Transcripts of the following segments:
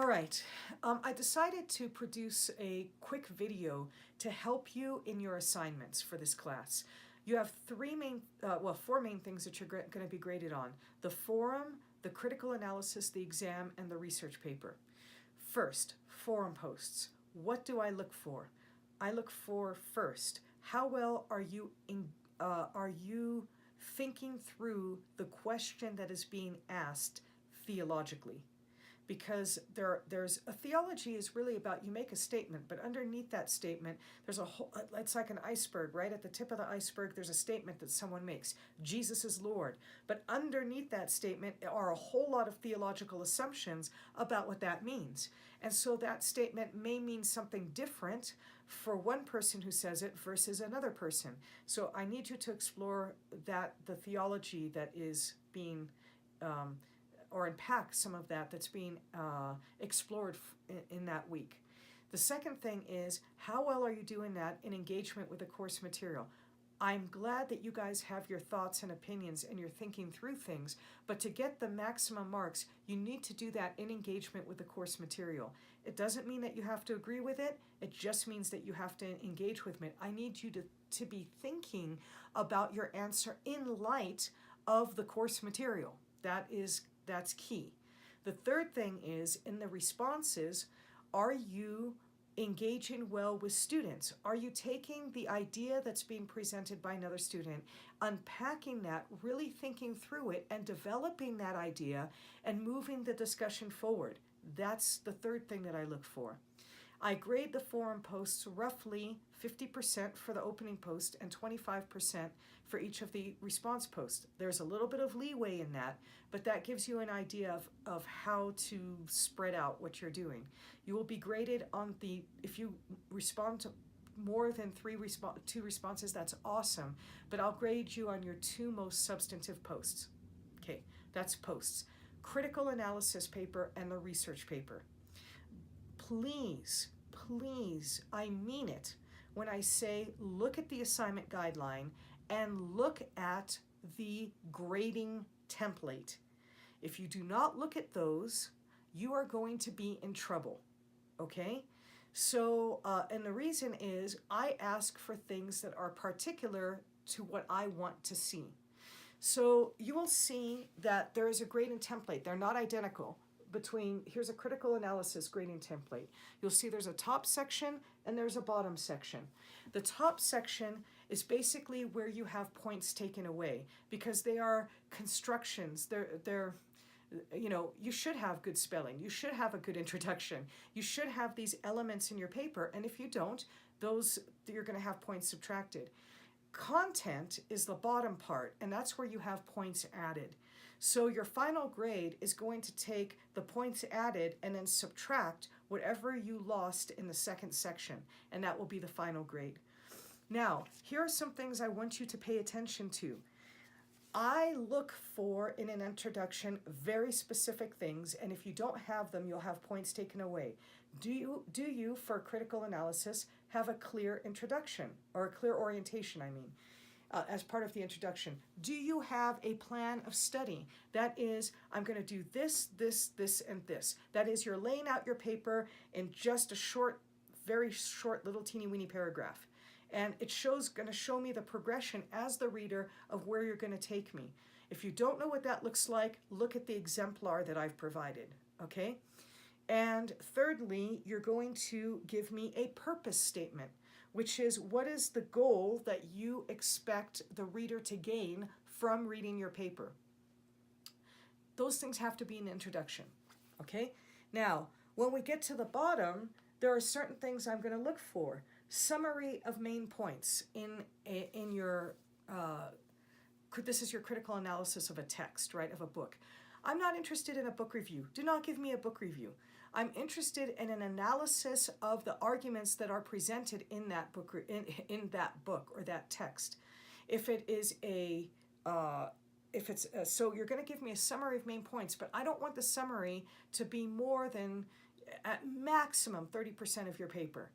All right, I decided to produce a quick video to help you in your assignments for this class. You have four main things that you're going to be graded on: the forum, the critical analysis, the exam, and the research paper. First, forum posts. What do I look for? I look for, first, how well are you thinking through the question that is being asked theologically? Because there's a theology is really about, you make a statement, but underneath that statement, there's a whole, it's like an iceberg, right? At the tip of the iceberg, there's a statement that someone makes: Jesus is Lord. But underneath that statement are a whole lot of theological assumptions about what that means. And so that statement may mean something different for one person who says it versus another person. So I need you to explore the theology that is being or unpack some of that's being explored in that week. The second thing is, how well are you doing that in engagement with the course material? I'm glad that you guys have your thoughts and opinions and you're thinking through things, but to get the maximum marks, you need to do that in engagement with the course material. It doesn't mean that you have to agree with it, it just means that you have to engage with it. I need you to be thinking about your answer in light of the course material. That's key. The third thing is, in the responses, are you engaging well with students? Are you taking the idea that's being presented by another student, unpacking that, really thinking through it, and developing that idea and moving the discussion forward? That's the third thing that I look for. I grade the forum posts roughly 50% for the opening post and 25% for each of the response posts. There's a little bit of leeway in that, but that gives you an idea of how to spread out what you're doing. You will be graded on if you respond to more than two responses, that's awesome, but I'll grade you on your two most substantive posts. Okay, that's posts. Critical analysis paper and the research paper. Please, I mean it when I say look at the assignment guideline and look at the grading template. If you do not look at those, you are going to be in trouble, okay? So, and the reason is I ask for things that are particular to what I want to see. So you will see that there is a grading template. They're not identical. Here's a critical analysis grading template. You'll see there's a top section and there's a bottom section. The top section is basically where you have points taken away because they are constructions. You should have good spelling. You should have a good introduction. You should have these elements in your paper, and if you don't, you're going to have points subtracted. Content is the bottom part, and that's where you have points added. So your final grade is going to take the points added and then subtract whatever you lost in the second section, and that will be the final grade. Now, here are some things I want you to pay attention to. I look for, in an introduction, very specific things, and if you don't have them, you'll have points taken away. Do you, for critical analysis, have a clear introduction, or a clear orientation, I mean, as part of the introduction? Do you have a plan of study? That is, I'm going to do this, this, and this. That is, you're laying out your paper in just a very short, little teeny-weeny paragraph. And it's going to show me the progression as the reader of where you're going to take me. If you don't know what that looks like, look at the exemplar that I've provided, okay? And thirdly, you're going to give me a purpose statement, which is, what is the goal that you expect the reader to gain from reading your paper? Those things have to be in the introduction, okay? Now, when we get to the bottom, there are certain things I'm going to look for. Summary of main points in your, this is your critical analysis of a text, right, of a book. I'm not interested in a book review. Do not give me a book review. I'm interested in an analysis of the arguments that are presented in that book, in that book or that text. If it is so you're going to give me a summary of main points, but I don't want the summary to be more than, at maximum, 30% of your paper.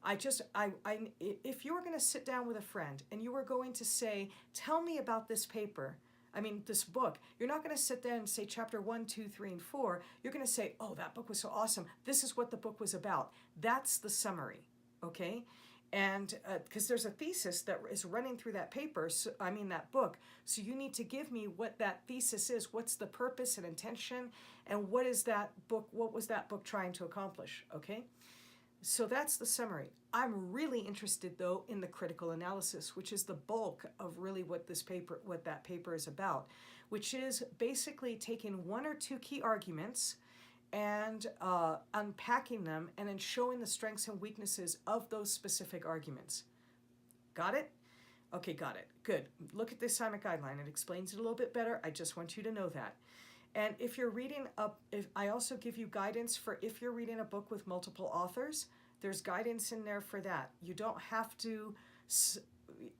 If you were going to sit down with a friend and you were going to say, tell me about this paper, I mean, this book, you're not going to sit there and say chapter 1, 2, 3, and 4. You're going to say, oh, that book was so awesome. This is what the book was about. That's the summary, okay? And because there's a thesis that is running through that paper, so, I mean that book, so you need to give me what that thesis is, what's the purpose and intention, and what was that book trying to accomplish, okay? So that's the summary. I'm really interested though in the critical analysis, which is the bulk of really what that paper is about, which is basically taking one or two key arguments and unpacking them and then showing the strengths and weaknesses of those specific arguments. Got it? Okay, got it. Good. Look at the assignment guideline. It explains it a little bit better. I just want you to know that. And if you're reading I also give you guidance for if you're reading a book with multiple authors, there's guidance in there for that. You don't have to,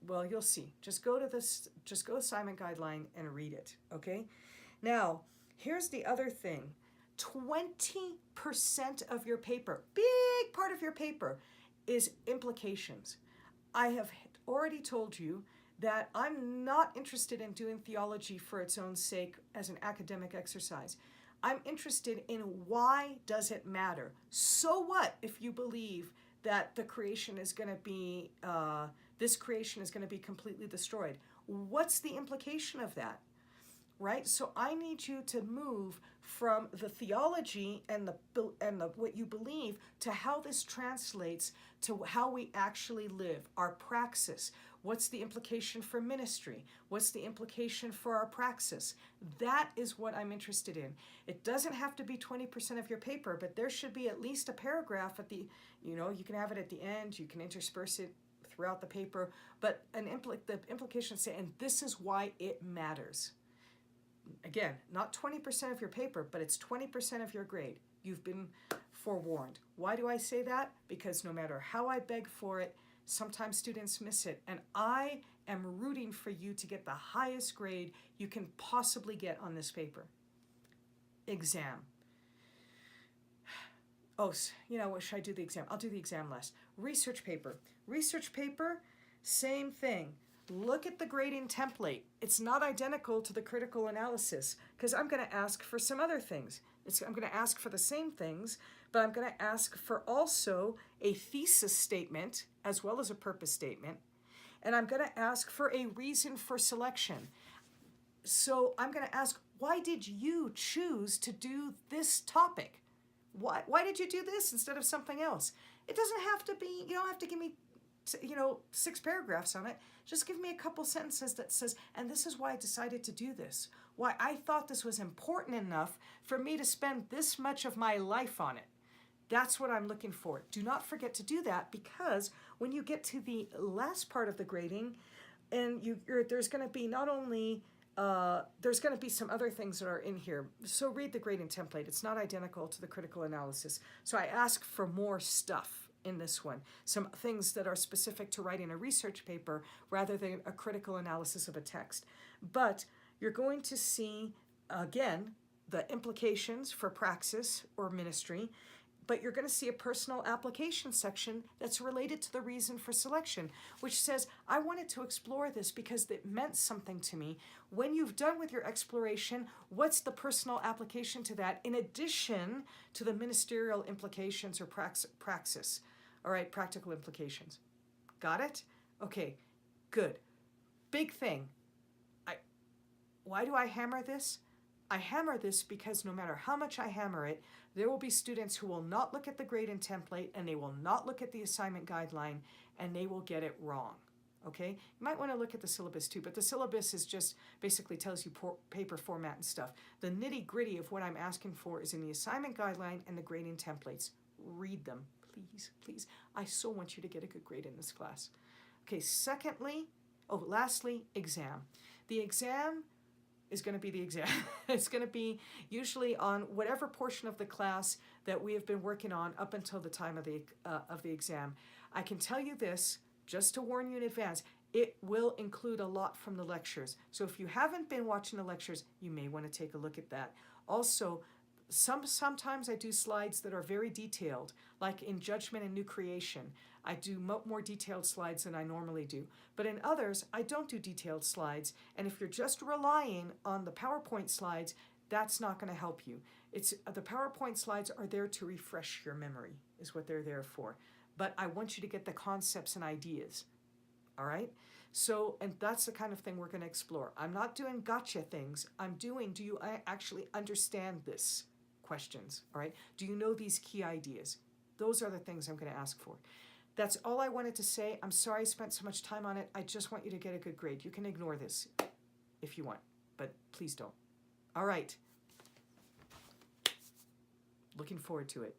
well, you'll see. Just go assignment guideline and read it, okay? Now, here's the other thing. 20% of your paper, big part of your paper, is implications. I have already told you that I'm not interested in doing theology for its own sake as an academic exercise. I'm interested in why does it matter? So what if you believe that the creation is going to be, this creation is going to be completely destroyed? What's the implication of that? Right? So I need you to move from the theology and the what you believe to how this translates to how we actually live, our praxis. What's the implication for ministry? What's the implication for our praxis? That is what I'm interested in. It doesn't have to be 20% of your paper, but there should be at least a paragraph at the, you can have it at the end, you can intersperse it throughout the paper, but the implications say, and this is why it matters. Again, not 20% of your paper, but it's 20% of your grade. You've been forewarned. Why do I say that? Because no matter how I beg for it, sometimes students miss it. And I am rooting for you to get the highest grade you can possibly get on this paper. Exam. Oh, what should I do the exam? I'll do the exam last. Research paper. Research paper, same thing. Look at the grading template. It's not identical to the critical analysis because I'm going to ask for some other things. I'm going to ask for the same things, but I'm going to ask for also a thesis statement as well as a purpose statement. And I'm going to ask for a reason for selection. So I'm going to ask, why did you choose to do this topic? Why did you do this instead of something else? It doesn't have to be, you don't have to give me 6 paragraphs on it. Just give me a couple sentences that says, and this is why I decided to do this. Why I thought this was important enough for me to spend this much of my life on it. That's what I'm looking for. Do not forget to do that, because when you get to the last part of the grading, and there's going to be not only there's going to be some other things that are in here. So read the grading template. It's not identical to the critical analysis. So I ask for more stuff in this one. Some things that are specific to writing a research paper rather than a critical analysis of a text. But you're going to see, again, the implications for praxis or ministry, but you're going to see a personal application section that's related to the reason for selection, which says, I wanted to explore this because it meant something to me. When you've done with your exploration, what's the personal application to that in addition to the ministerial implications or praxis? All right, practical implications. Got it? Okay, good. Big thing. Why do I hammer this? I hammer this because no matter how much I hammer it, there will be students who will not look at the grading template and they will not look at the assignment guideline and they will get it wrong. Okay? You might want to look at the syllabus too, but the syllabus is just basically tells you paper format and stuff. The nitty-gritty of what I'm asking for is in the assignment guideline and the grading templates. Read them, please, please. I so want you to get a good grade in this class. Okay, lastly, exam. The exam is going to be the exam. It's going to be usually on whatever portion of the class that we have been working on up until the time of the exam. I can tell you this, just to warn you in advance, it will include a lot from the lectures. So if you haven't been watching the lectures, you may want to take a look at that. Also, Sometimes I do slides that are very detailed, like in Judgment and New Creation. I do more detailed slides than I normally do. But in others, I don't do detailed slides. And if you're just relying on the PowerPoint slides, that's not going to help you. The PowerPoint slides are there to refresh your memory, is what they're there for. But I want you to get the concepts and ideas. All right? So, and that's the kind of thing we're going to explore. I'm not doing gotcha things. I'm doing, do you actually understand this? Questions. All right? Do you know these key ideas? Those are the things I'm going to ask for. That's all I wanted to say. I'm sorry I spent so much time on it. I just want you to get a good grade. You can ignore this if you want, but please don't. All right. Looking forward to it.